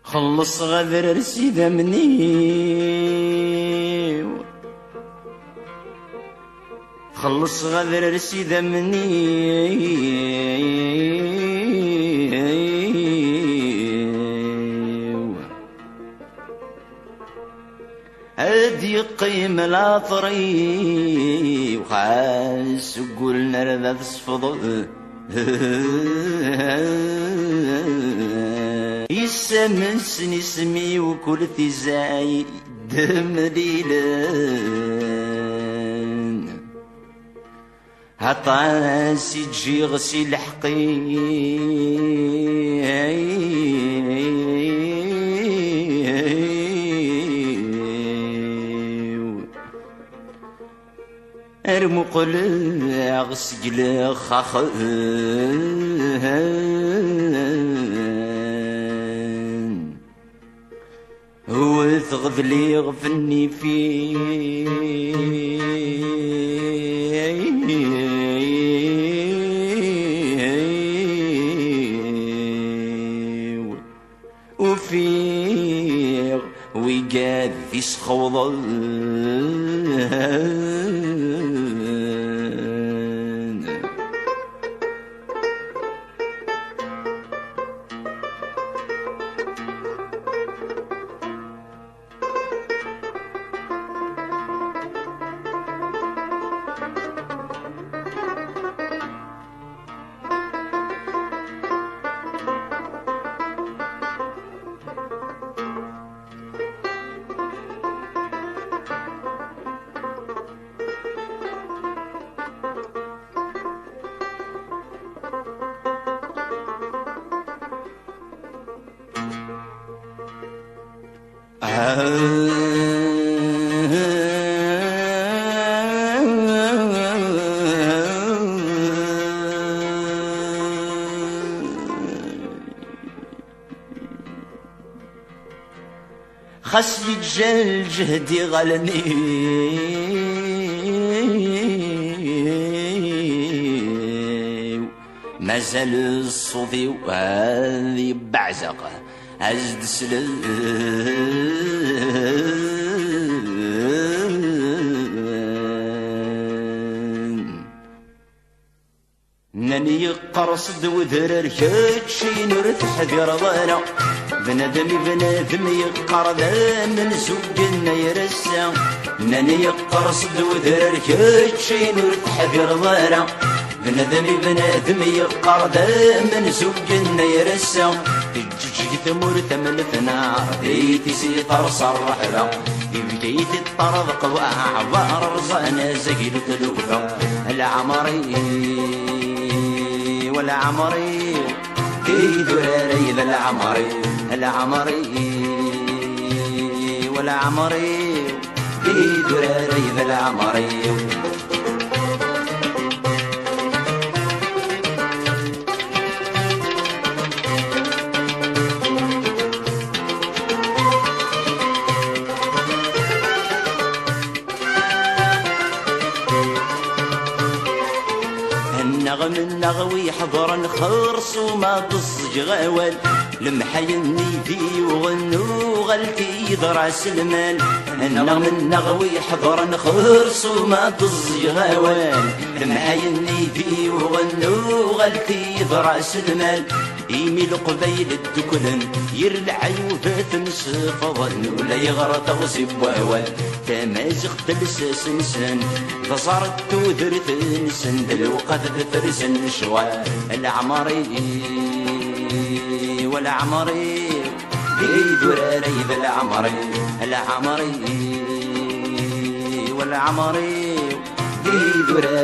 خلص غدر رسيدة مني، خلص غدر رسيدة مني. هادي قيم العطري وخاس قولنا رذا تصفض يسمسني اسمي وكل ثزاي دم ليلان هطاسي تجي غسيل حقي ارمو قلع غسجل خاخ هو ثغذلي غفني فيه وفيه ويقاذي سخوض خاص يتجال جهدي غلني مازال الصوفي وهذي بعزقه أزد سلم ناني قرصد وذرر كاتشي نور تحذير ضانا بنادم يقر ذا من سوقنا يرسا ناني قرصد وذرر كاتشي نور تحذير ضانا بنادم يقر ذا من سوقنا يرسا جيت مرت ملثنا ديتي سيطر صرح له بجيت الطرد قوى عبار رزانا زقيل تلوثا العمري والعمري كيد راري ذا العمري والعمري كيد راري ذا العمري النغم النغوي حضرا خرص وما تصج غوال لمحيني فيه وغنو غلتي ضرع سلمان النغم النغوي حضرا خرص وما تصج غوال لمحيني فيه وغنو غلتي ضرع سلمان يميل قبيل الدكلن يرلع يوفات نسفضن ولا يغرط غصب وهوال تمازغ تلساس نسان فصارت تودرت نسن بالوقت فرسن شوال العمري والعمري بيدو راري ذا العمري والعمري بيدو راري